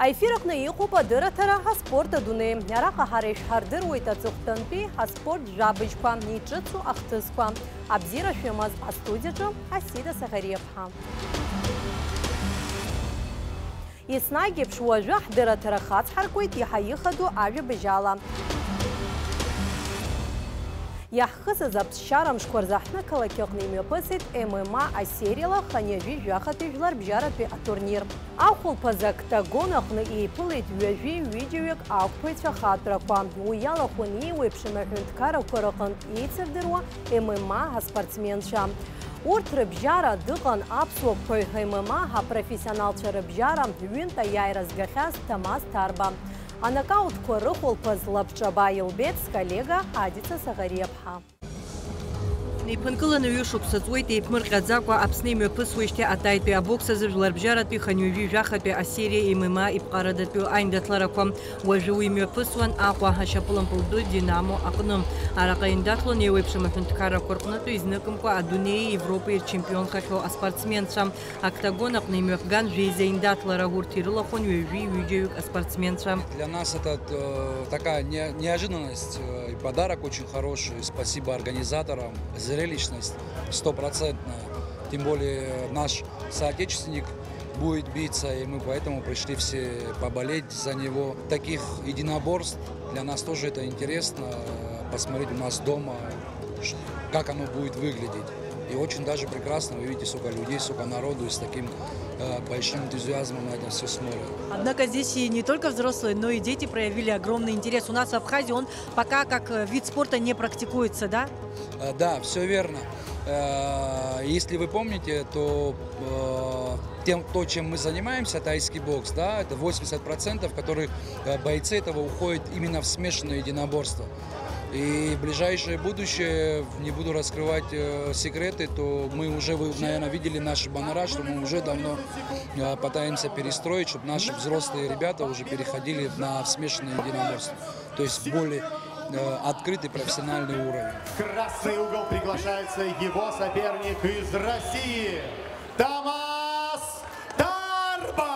Айфиракны иҟоуп адырраҭара ҳаспорт адунеи. Араҟа ҳара ишҳардыруеит аҵыхәтәантәи ҳаспорт жәабыжьқәа, иҿыцу ахҭысқәа. Абзиара шәымаз астудиаҿы Асида Саӷариаԥҳа. Еснагь еиԥш уажәы ҳдырраҭара хацҳаркуеит иаҳа ихаду ажәабжьала. Иаҳхысыз аԥсшьара мшқәа рзы ҳнықалақь аҟны имҩаԥысит ММА асериала ханҩажәи жәахатәи жәларбжьаратәи атурнир. Ахәылԥаз октагон аҟны еиԥылеит ҩажәи ҩыџьаҩык ақәԥаҩцәа хатәрақәа. Уи иалахәын еиуеиԥшым аҳәынҭқаррақәа рҟынтә еицырдыруа ММА ҳаспортсменцәа. Урҭ рыбжьара дыҟан аԥсуа қәаҩ ММА ҳапрофессионалцәа рыбжьара ҩынтә аиааира згахьаз Ҭамаз Ҭарба. Анакаутқәа рыхәылԥаз лабҿаба илбеит сколлега Адица Саӷариаԥҳа. Неиԥынкыланы ҩышықәса ҵуеит еиԥмырҟьаӡакәа Аԥсны имҩаԥысуеижьҭеи атаитәи абокс азы жәларбжьаратәи ханҩажәи жәахатәи асериа ММА ипҟарадатәи аиндаҭларақәа. Уажәы уи имҩаԥысуан Аҟәа ашьапылампыл ду Динамо аҟны. Араҟа еиндаҭлон еиуеиԥшым аҳәынҭқаррақәа рҟнытәы изныкымкәа адунеии Европеи рчемпионхахьоу аспортсменцәа. Октагон аҟны имҩаԥган жәеизаиндаҭлара. Урҭ ирылахәын ҩажәи ҩыџьаҩык аспортсменцәа. Для нас это такая неожиданность и подарок очень хороший. Спасибо организаторам. Зрелищность стопроцентная. Тем более наш соотечественник будет биться, и мы поэтому пришли все поболеть за него. Таких единоборств для нас тоже это интересно. Посмотреть у нас дома, как оно будет выглядеть. И очень даже прекрасно, вы видите, сколько людей, сколько народу, и с таким большим энтузиазмом на это все смотрят. Однако здесь и не только взрослые, но и дети проявили огромный интерес. У нас в Абхазии он пока как вид спорта не практикуется, да? Да, все верно. Если вы помните, то то, чем мы занимаемся, тайский бокс, да, это 80%, которые бойцы этого уходят именно в смешанное единоборство. И в ближайшее будущее, не буду раскрывать секреты, то мы уже, вы, наверное, видели наши баннера, что мы уже давно пытаемся перестроить, чтобы наши взрослые ребята уже переходили на смешанное единоборство. То есть более открытый профессиональный уровень. В красный угол приглашается его соперник из России Ҭамаз Ҭарба.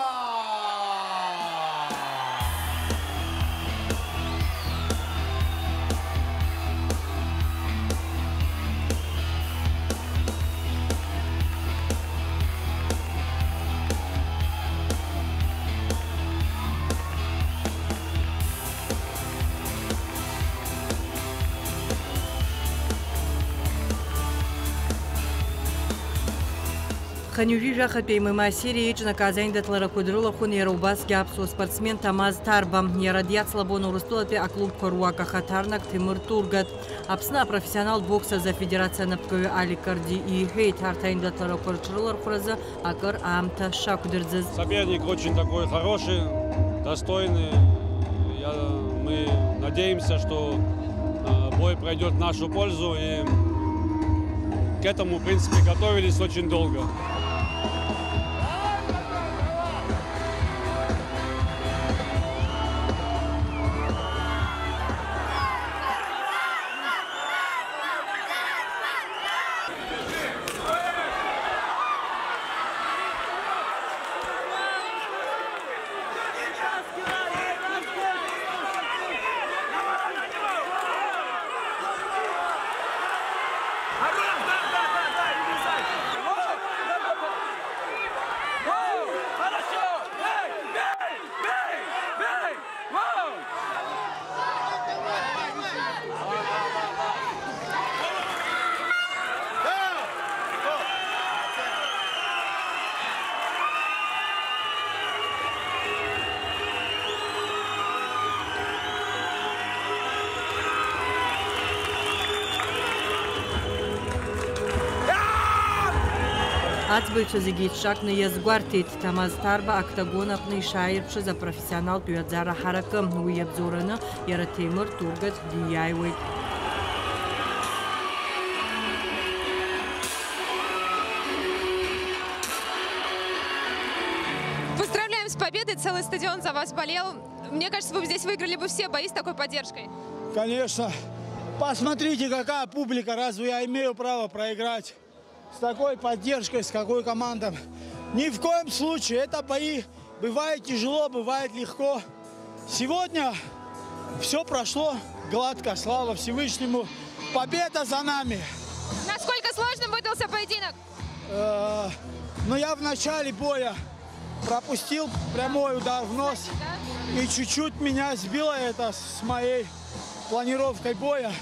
Ханҩажәи жәахатәи ММА асериа еиҿнакааз аиндаҭларақәа дрылахәын иара убасгьы аԥсуа спортсмен Ҭамаз Ҭарба. Иара диацлабон Урыстәылатәи аклубқәа руак ахаҭарнак Ҭемыр Тургат. Аԥсны апрофессионал бокс азы афедерациа анапкаҩы Алик Карди иҳәеит арҭ аиндаҭларақәа рҽрылархәразы акыр аамҭа шақәдырӡыз. Соперник очень такой хороший, достойный. Мы надеемся, что бой пройдет в нашу пользу, и к этому, в принципе, готовились очень долго. Аӡбаҩцәа зегьы еицҿакны иазгәарҭеит Ҭамаз Ҭарба октагон аҟны ишааирԥшыз апрофессионалтә ҩаӡара ҳаракы. Уи иабзоураны иара Ҭемыр Тургат диааиуеит. Поздравляем с победой, целый стадион за вас болел. Мне кажется, вы здесь выиграли бы все бои с такой поддержкой. Конечно. Посмотрите, какая публика, разве я имею право проиграть? С такой поддержкой, с какой командой. Ни в коем случае, это бои Бывает тяжело, бывает легко. Сегодня все прошло гладко, слава Всевышнему. Победа за нами. Насколько сложным выдался поединок? Но я в начале боя пропустил прямой удар в нос. И чуть-чуть меня сбило это с моей планировкой боя.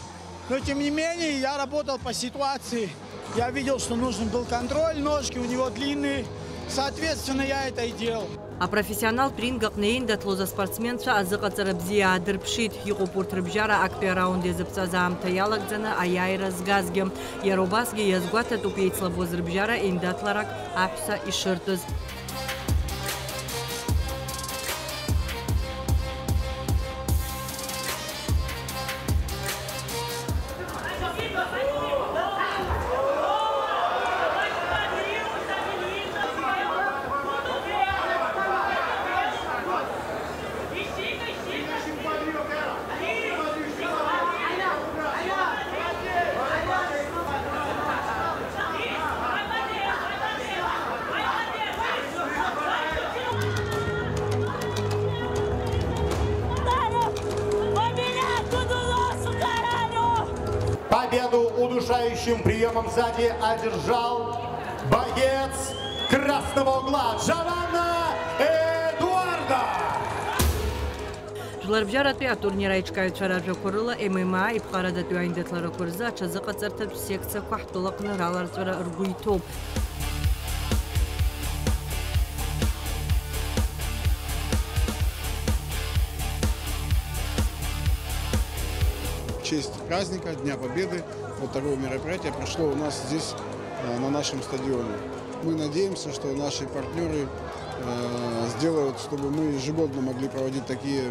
Но тем не менее я работал по ситуации. Я видел, что нужен был контроль, ножки у него длинные. Соответственно, я это и делал. А профессионал прингак неиндатлоза спортсменша азыqatsara bzia adrpshit yiqopurt rbjara akpe raunde ziptsazamta yalagzana ayayra zgazge yarobasge yazgwata tupeytslavoz rbjara indatlarak apsa ishirtuz. Победу удушающим приемом сзади одержал боец красного угла Джованна Эдуарда. Жларбжаратпи атурнира ичкаючаража курыла ММА ипқарадату айндатлара курза ачазыqatsartap секция қахтулақны раларцвара ргуйтоп. В честь праздника, Дня Победы, вот такое мероприятие прошло у нас здесь, на нашем стадионе. Мы надеемся, что наши партнеры сделают, чтобы мы ежегодно могли проводить такие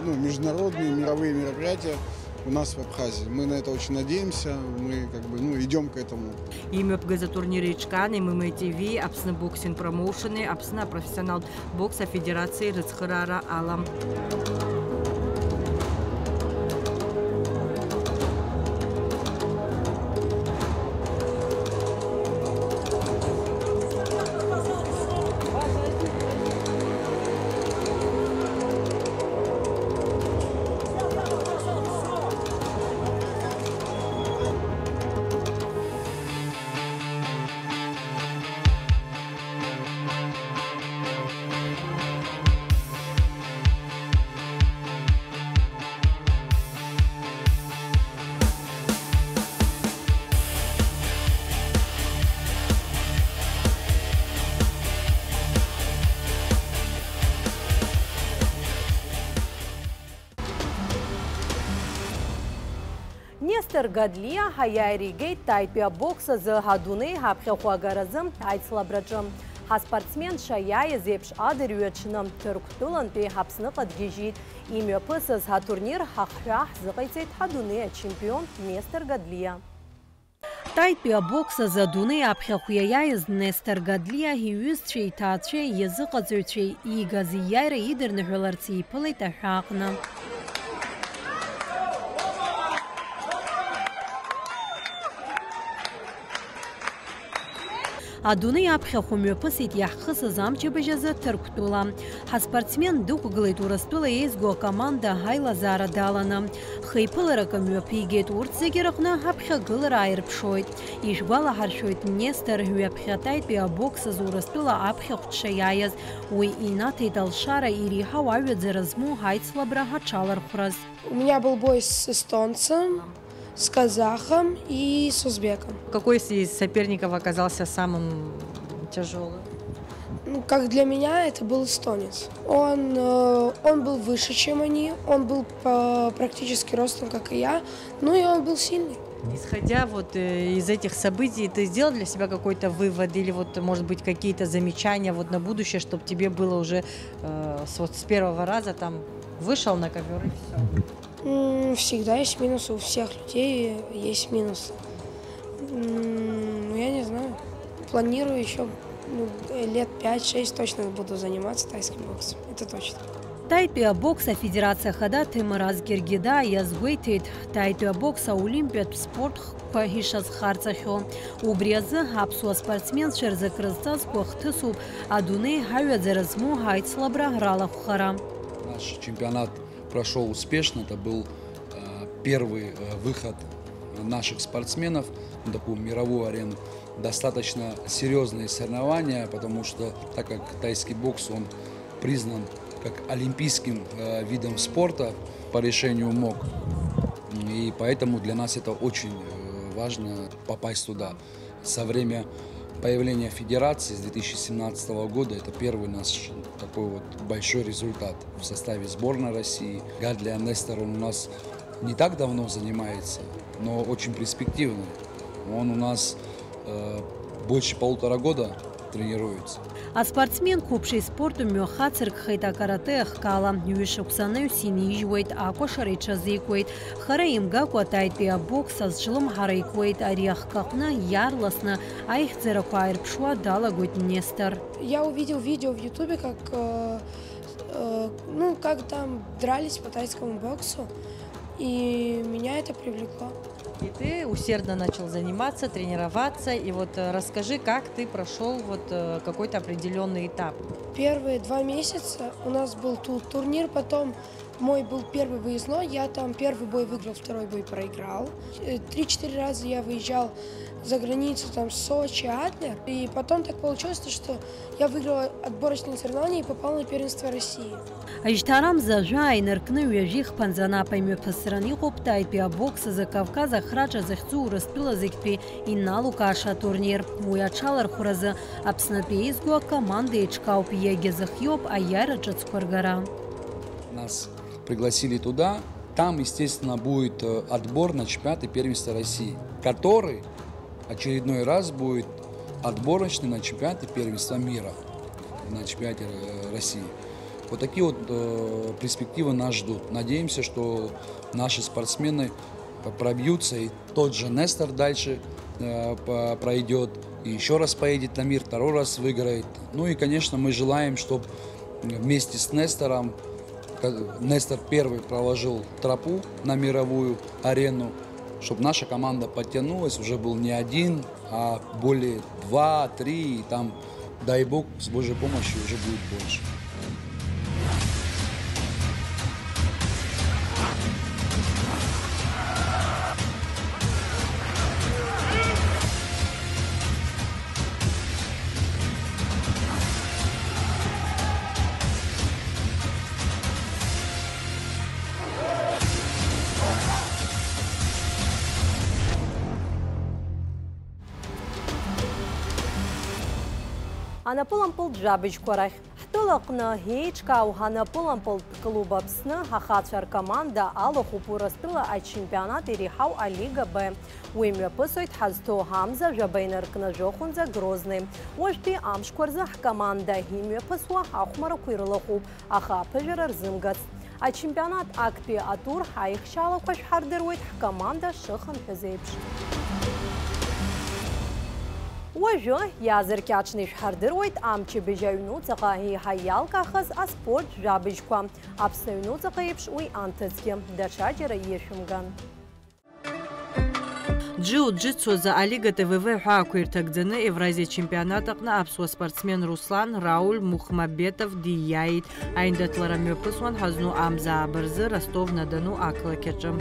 международные, мировые мероприятия у нас в Абхазии. Мы на это очень надеемся, мы идем к этому. Имя за турнире ичкан, ММА ТВ, Апсна боксинг промоушены, Апсна профессионал бокса Федерации Рыцхырара Алам. Нестор Гадлия Хаяйригей тайпия бокса за Гадуны Хапхехуагаразым тайцлабраджым. Спортсмен Шаяя Зепш Адырюечным Түрктулан пе Хапсны Кадгижит. Имя пысыз турнир Хахрах Зыкайцет Гадуны чемпион Нестор Гадлия. Тайпия бокса за Дуны Апхехуяяез Нестор Гадлия Хиюзчей Татчей Языкадзючей и Газияйра Идернхуларци Пылайта Хакна. Адуны апхехумё пысит яххысы замчебежазы Түрктула. Спортсмен дук глайтурастула езго команда Хайла Зара далана. Хыйпылыракамё пигет уртзегерахна апхегылыр айрпшойт. Ишгвала харшойт Нестор хюапхетайт пиа бокса зурастула апхехчаяяз. Уй инаты далшара ири хававедзеразму хайцлабра хачалар хураз. У меня был бой с эстонцем, с казахом и с узбеком. Какой из соперников оказался самым тяжелым? Как для меня, это был эстонец. Он был выше, чем они, он был практически ростом, как и я, и он был сильный. Исходя из этих событий, ты сделал для себя какой-то вывод или может быть какие-то замечания на будущее, чтобы тебе было уже с первого раза вышел на ковер и все? Всегда есть минусы, у всех людей есть минусы. Я не знаю, планирую еще лет 5-6 точно буду заниматься тайским боксом, это точно. Таитвия бокса федерация хада Темираз Гергида язгуйтит Таитвия бокса олимпиад спорт пахишас харцахо. Убриазы хапсуа спортсмен шерзакрызтаз кохтысу адуны хавядзеразму хайцлабра грала хухара. Наш чемпионат прошел успешно. Это был первый выход наших спортсменов на такую мировую арену. Достаточно серьезные соревнования, потому что так как тайский бокс он признан как олимпийским видом спорта по решению МОК. И поэтому для нас это очень важно попасть туда. Со времени появления федерации с 2017 года это первый наш такой вот большой результат в составе сборной России. Гадли Нестор он у нас не так давно занимается, но очень перспективный. Он у нас больше 1,5 года тренируется. А спортсмен купший спорту мёхацерк хайта карате хкала юишуксаны синижует акошары чазикует хараим гакуатайт пиа бокса с жилом харайкует арьяхкахна ярласна айхцеракуайр пшуа далагует Нестор. Я увидел видео в ютубе, как там дрались по тайскому боксу, и меня это привлекло. И ты усердно начал заниматься, тренироваться. И вот расскажи, как ты прошел вот какой-то определенный этап. Первые 2 месяца у нас был турнир, потом мой был первый выездной, я там первый бой выиграл, второй бой проиграл. 3-4 раза я выезжал за границу, там Сочи, Адлер. И потом так получилось, что я выиграл отборочные соревнования и попал на первенство России. Ажтарам зажай ныркны уяжих панзана поймё посрани хоптайт пиа бокса за Кавказа храча захцу распила зикпи и на Лукаша турнир. Уячалар хураза абснапеизгуа команды ичкауп еге захьёб а яра чацкваргара. Нас пригласили туда. Там, естественно, будет отбор на чемпионат и первенство России, который очередной раз будет отборочный на чемпионат и первенство мира на чемпионате России. Вот такие вот перспективы нас ждут. Надеемся, что наши спортсмены пробьются, и тот же Нестор дальше пройдет, и еще раз поедет на мир, 2-й раз выиграет. Ну и, конечно, мы желаем, чтобы вместе с Нестором, Нестор первый проложил тропу на мировую арену, чтобы наша команда подтянулась, уже был не 1, а более 2-3, и там, дай бог, с Божьей помощью уже будет больше. Анапулампул джабичкорах. Хтолакна гейчка у Анапулампул клуба псна хахатшар команда алохупу растила а чемпионат и рихау а Лига Б. Уимя пысойт хазто Хамза жабайнар кнажохунза Грозный. Ожди амшкорзах команда химия пысуа ахмара куирлаху аха пыжарар зымгац. А чемпионат акпи атур хайхшала хош хардерует команда шыхан хазепш. Уажу языркячныш хардерует амчи бежаюну цахахи хаялка хаз а спорт жабичква. Апсаюну цахаепш уй антыцки. Дачаджера ешумган. Джиу-джитсу за Алига ТВВ хуакуиртагдзаны Евразия чемпионатакна апсуа спортсмен Руслан Рауль Мухмабетов дияйт. Айндатлара мёпысуан хазну амза абырзы Ростов-на-Дону аклакечым.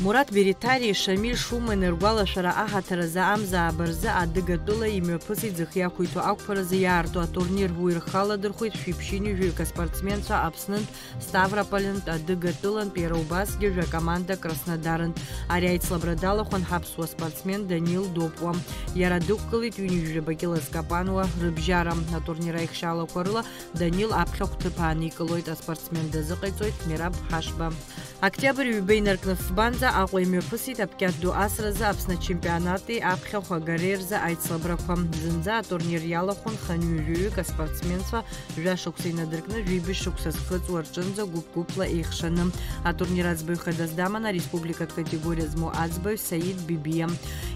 Мурат Беритари, Шамиль Шуман ргәалашәара аҳаҭаразы амзаабарзы адыгатәыла имҩаԥысит зыхиақәиҭу ақәԥаразы иаарту атурнир уи рхаладырхәит шәиԥшьынҩажәаҩык аспортсменцәа Аԥснынтә, Ставропольнтә, Адыгатәылантә, иара убасгьы жәакоманда Краснодарнтә. Ари аицлабра далахәын ҳаԥсуа спортсмен Данил Допуа. Иара дықәгылеит ҩынҩажәа Бакьыла Скапануа рыбжьара. Атурнир аихшьалақәа рыла Данил аԥхьахә ҭыԥ ааникылоит, аспортсмен дазыҟаиҵоит Мираб Ҳашба. Октиабр ҩба инаркны фбанӡа Аҟәа имҩаԥысит аԥкьаҭ ду асразы Аԥсны ачемпионати аԥхьахә агареи рзы аицлабрақәа. Зынӡа атурнир иалахәын ханҩажәаҩык аспортсменцәа жәашықәса инадыркны жәибжь шықәса зхыҵуа рҿынӡа гәыԥ-гәыԥла еихшаны. Атурнир аӡбаҩ хадас даман ареспубликатә категориа змоу аӡбаҩ Саид Бибиа.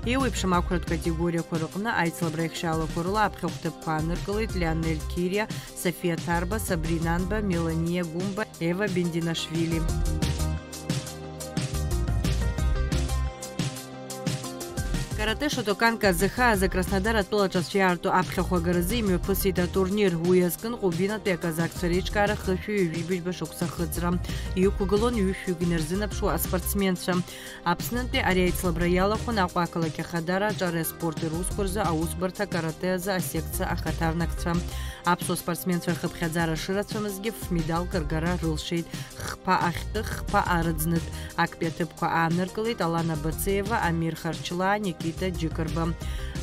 Еиуеиԥшым ақәратә категориақәа рыҟны аицлабра ихшьалақәа рыла аԥхьахә ҭыԥқәа ааныркылеит Леонель Кириа, София Тарба, Сабрина Анба, Мелания Гумба, Ева Бендинашвили. Карате Шотокан Казыха за Краснодар атәылаҿацәа иаарту аԥхьахә агаразы имҩаԥысит атурнир. Уи азкын Ҟәбинатәи аказақцәа реиҿкаара хышәҩ-ҩажәибжьба шықәса ахыҵра. Иқәгылон ҩышәҩык инарзынаԥшуа аспортсменцәа. Аԥснынтәи ари аицлабра иалахәын Аҟәа ақалақь Ахадара аҿари аспорти русқәа рзы аусбарҭа карате азы асекциа ахаҭарнакцәа. Аԥсуа спортсменцәа рхыԥхьаӡара шырацәамызгьы ф-медалк ргара рылшеит. Хԥа ахьтәы, хԥа арыӡнытә. Актәи аҭыԥқәа ааныркылеит Алана Бацеева, Амир Харчла, Никита Џьыкырба.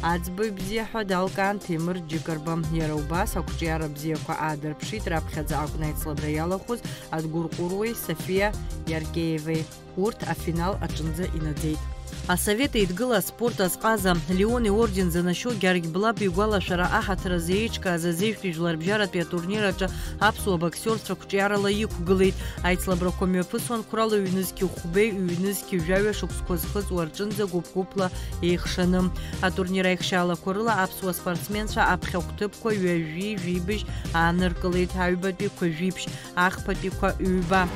Аӡбаҩ бзиа далкаан Ҭемыр Џьыкырба. Иара убас ақәҿиара бзиақәа аадырԥшит раԥхьаӡа акәны аицлабра иалахәыз Адгәырҟәыруеи Софиа Иаркеевеи. Урҭ афинал аҿынӡа инаӡеит. Асовет еидгыла аспорт азҟаза Леон иорден занашьо Гьаргь Блаб игәалашәара аҳаҭаразы еиҿкааз азеиԥштәи жәларбжьаратәи атурнир аҿы аԥсуа боксиорцәа қәҿиарала иқәгылеит. Аицлабрақәа мҩаԥысуан Қәрала ҩнызқьи Хәбеи ҩнызқьи жәаҩа шықәсқәа зхыҵуа рҿынӡа гәыԥ-гәыԥла еихшаны. Атурнир аихшьалақәа рыла аԥсуа спортсменцәа аԥхьахә ҭыԥқәа ҩажәи-жәибжь ааныркылеит. Аҩбатәиқәа жәиԥшь, ахԥатәиқәа ҩба.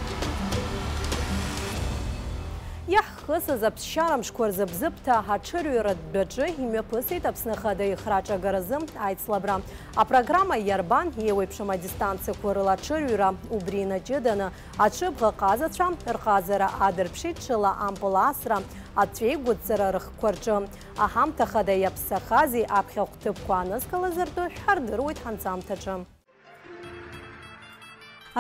Иаҳхысыз аԥсшьара мшқәа рзы Бзыԥҭа аҽырҩра дәаҿы имҩаԥысит Аԥсны Ахада ихраҿагаразы аицлабра. Апрограмма иарбан еиуеиԥшым адистанциақәа рыла аҽырҩра убри инаҷыданы аҽыбӷа ҟазацәа рҟазара адырԥшит ҽыла ампыл асра аҵәеигәыдҵара рыхқәа рҿы. Аҳамҭа хада иаԥсахази аԥхьахә ҭыԥқәа анызкылаз ртәы шәҳардыруеит ҳанҵамҭаҿы.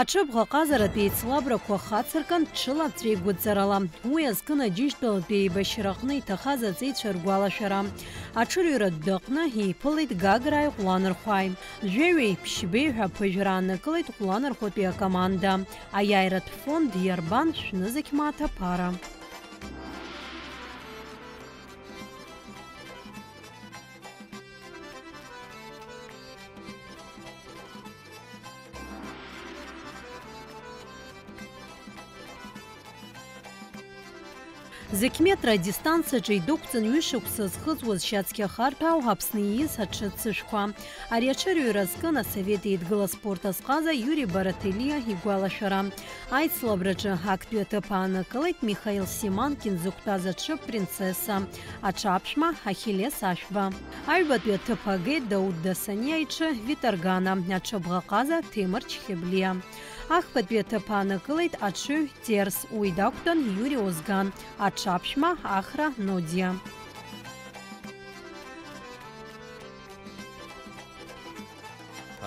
Аҽыбӷа ҟазаратәи еицлабрақәа хацыркын ҽыла аҵәеигәыдҵарала. Уи азкын Аџьынџьтәылатәи еибашьраҟны иҭахаз аҵеицәа ргәалашәара. Аҽырҩратә дәаҟны иԥылеит Гаграи Ҟәланырхәааи. Жәаҩеи Ԥшьбеи ҳәа ԥыжәара ааннакылеит Ҟәланырхәатәи акоманда. Аиааиратә фонд иарбан шәнызықь маҭа ԥара. Зекметра дистанциаҿы идәықәҵан ҩышықәса зхыҵуаз Шьацқьа Харҭәаау Аԥсны ииз аҽыццышәқәа. Ари аҽырҩра азкын Асовет еидгыла аспорт азҟаза Иури Барателиа игәалашәара. Аицлабраҿы актәи аҭыԥ аанакылеит Михаил Симанкин зықәтәаз аҽы Принцесса. Аҽаԥшәма Ахиллес Ашәба. Аҩбатәи аҭыԥ агеит Дауд Дасаниа иҽы Витаргана. Аҽыбӷа ҟаза Ҭемыр Чхеблиа. Ахԥатәи аҭыԥ аанакылеит аҽыҩ Терс. Уи дақәтәан Иури Озган. Аҽаԥшәма Ахра Нодиа.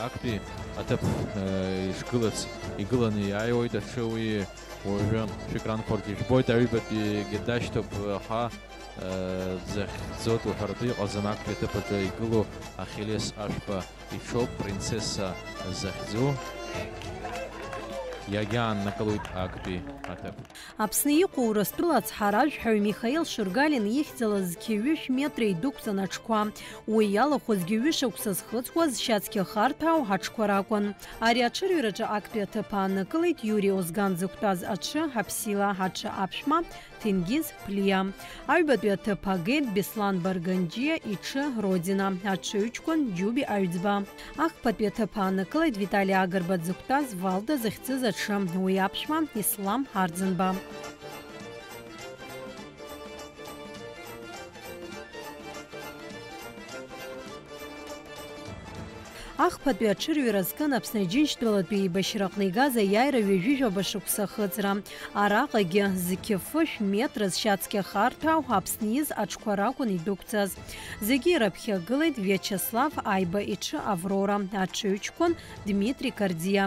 Актәи аҭыԥ ишгылац игыланы иааиуеит аҽы уи уажәы шәекранқәаргьы ижәбоит. Аҩбатәигьы дашьҭоуп ҳа дзахьӡоит уҳәартәы иҟазам актәи аҭыԥ аҿы игылоу Ахиллес Ашәба иҽоуп Принцесса захьӡу. Иагьааннакылоит актәи аҭыԥ. Аԥсны иҟоу Урыстәыла ацҳаражәҳәаҩ Михаил Шыргалин ихьӡала зқьи-ҩышә метра идәықәҵан аҽқәа. Уи иалахәызгьы ҩышықәса зхыҵуаз Шьацқьа Харҭәаау аҽқәа ракәын. Ари аҽырҩраҿы актәи аҭыԥ ааннакылеит Иури Озган зықәтәаз аҽы Ҳаԥсила, аҽы аԥшәма Ҭенгиз Ԥлиа. Аҩбатәи аҭыԥ агеит Беслан Барганџьиа иҽы Родина. Аҽы ҩҷкәын Џьуби Аҩӡба. Ахԥатәи аҭыԥ ааннакылеит Витали Агарба дзықәтәаз Валда захьӡыз аҽы. Уи аԥшәма Ислам Ҳарӡынба. Ахԥатәи аҽырҩра зкын Аԥсны Аџьынџьтәылатәи еибашьраҟны игаз аиааира ҩажәижәаба шықәса хыҵра. Араҟагьы зқьыфышә метр зшьацкьа харҭәаау Аԥсны из аҽқәа ракәын идәықәҵаз. Зегьы ирыԥхьагылеит Виачеслав Аиба иҽы Аврора, аҽыҩҷкәын Дмитри Кардиа.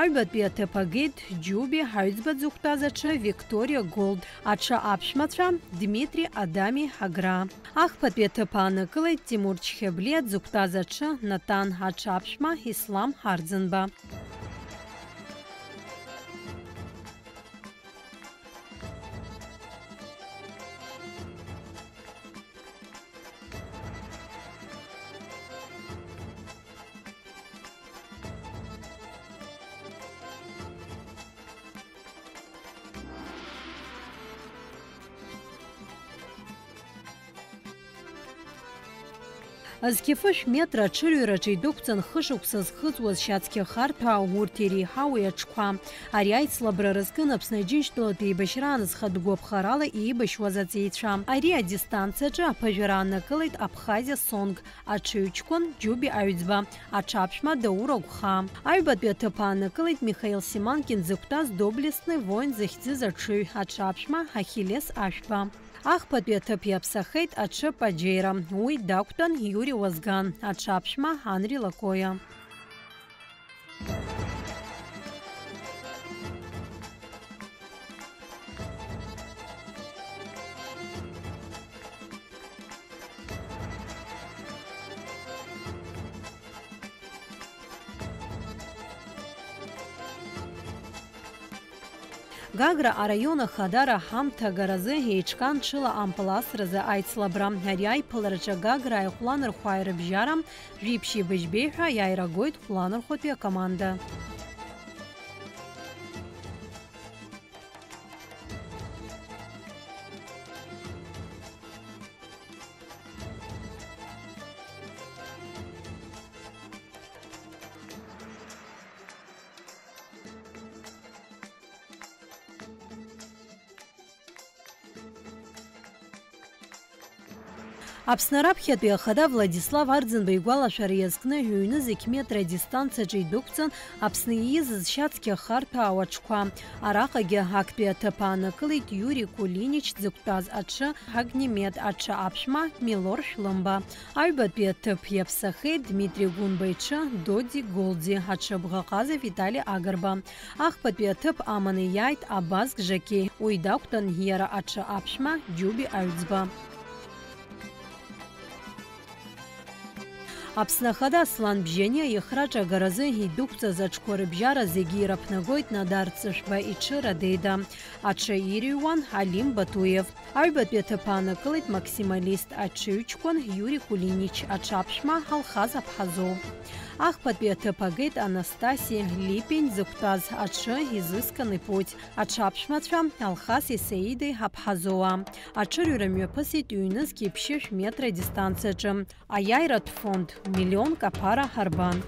Аҩбатәи аҭыԥ агеит Џьуби, ҳаҩӡба дзықәтәаз аҽы Викториа Голд, аҽы аԥшәмацәа Дмитри Адами Агра. Ахԥатәи аҭыԥ аанакылеит Тимур Чхеблиа дзықәтәаз аҽы Натан, аҽы аԥшәма Ислам Ҳарӡынба. Зқьыфышә метр аҽырҩраҿы идәықәҵан хышықәса зхыҵуаз шьацкьа харҭәаа урҭ иреиҳау уи аҽқәа. Ари аицлабра рызкын Аԥсны Аџьынџьтәылатәи еибашьра анызхатә гәаԥхарала иибашьуаз аҵеицәа. Ари адистанциаҿы аԥыжәара аанакылеит Абхазиа Сонг, аҽыҩҷкәын Џьуби Аҩӡба, аҽаԥшәма Даур Агәхаа. Аҩбатәи аҭыԥ аанакылеит Михаил Симанкин дзықәтәаз Доблестный воин захьӡыз аҽыҩ, аҽаԥшәма Ахиллес Ашәба. Ахԥатәи аҭыԥ иаԥсахеит аҽы Паџьеира, уи дақәтәан Иури Уазган, аҽаԥшәма Анри Лакоиа. Гагра арайон ахадара ҳамҭа агаразы еиҿкан ҽыла ампыласразы аицлабра. Ари аиԥылараҿы Гагра аихәланырхәаа ирыбжьара жәиԥшьи-быжьбеи ҳәа иааирагоит хәланырхәатәи акоманда. Аԥсны раԥхьатәи ахада Владислав Арӡынба игәалашәара иазкны ҩны зықь метр адистанциаҿы идәықәҵан Аԥсны ииз зшьацкьа харҭәаау аҽқәа. Араҟагьы актәи аҭыԥ аанакылеит Иури Кулинич дзықәтәаз аҽы Ҳагнимед, аҽы аԥшәма Милор Шәлымба. Аҩбатәи аҭыԥ иаԥсахеит Дмитри Гунба иҽы Доди Голди, аҽы Бӷаҟаза Витали Агарба. Ахԥатәи аҭыԥ аманы иааит Абазг Жакеи, уи дақәтәан иара аҽы аԥшәма Џьуби Аҩӡба. Аԥсны ахада Аслан Бжьаниа ихраҿ агаразы идәықәҵаз аҽқәа рыбжьара зегьы ираԥнагоит Надар Цышба иҽы Радеида, аҽы ирыҩуан Алим Батуев. Аҩбатәи аҭыԥ аанакылеит Максималист, аҽыҩҷкәын Иури Кулинич, аҽаԥшәма Алхаз Аԥҳазоу. Ахԥатәи аҭыԥ агеит Анастаси Липин дзықәтәаз аҽы Изысканы Путь, аҽаԥшәмацәа Алхаси Саидеи Аԥҳазоуа. Аҽырҩра мҩаԥысит ҩны зқьиԥшьышә метр адистанциаҿы. Аиааиратә фонд миллион каԥара ҳарбан.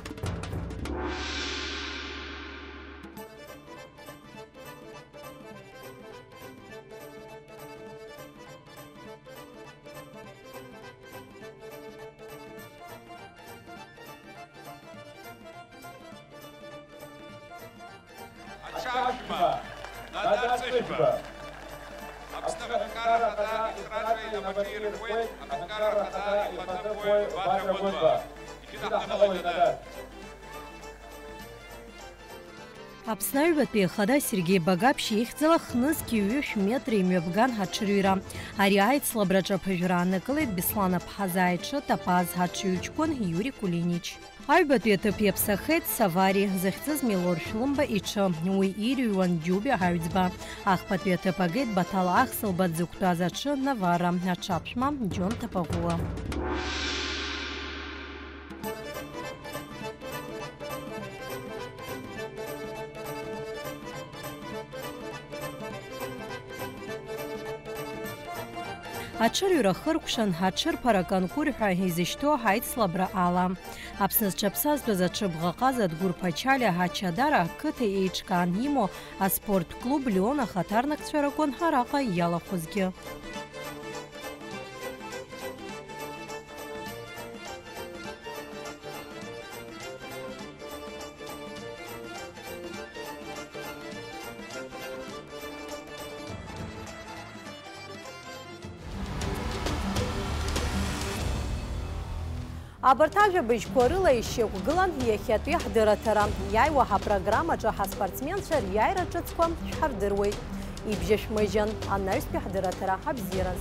Аԥсны аҩбатәи ахада Сергеи Багаԥшь ихьӡала хнызқьи-ҩышә метр имҩаԥган аҽырҩра. Ари аицлабраҿы аԥыжәара аанакылеит Беслан Аԥҳазаа иҽы Тапаз, аҽыҩҷкәын Иури Кулинич. Аҩбатәи аҭыԥ иаԥсахеит Савари, захьӡыз Милор Шәлымба иҽы, уи ирыҩуан Џьуби Аҩӡба. Ахԥатәи аҭыԥ агеит Баҭал Ахсылба дзықәтәаз аҽы Навара, аҽаԥшәма Џьон Ҭапаӷәыуа. Аҽырҩра хыркәшан аҽырԥара конкур ҳәа изышьҭоу ҳаицлабра ала. Аԥсны зҽаԥсазтәыз аҽы Бӷаҟаза Дгәыр Ԥачалиа Ачадара ақыҭа еиҿкаан имоу аспорт клуб Леон ахаҭарнакцәа ракәын араҟа иалахәызгьы. Абарҭ ажәабжьқәа рыла ишьақәгылан иахьатәи ҳдырраҭара. Иааиуа ҳапрограммаҿы ҳаспортсменцәа риааира ҿыцқәа шәҳардыруеит. Ибжьашәмыжьын анаҩстәи ҳдырраҭара абзиараз.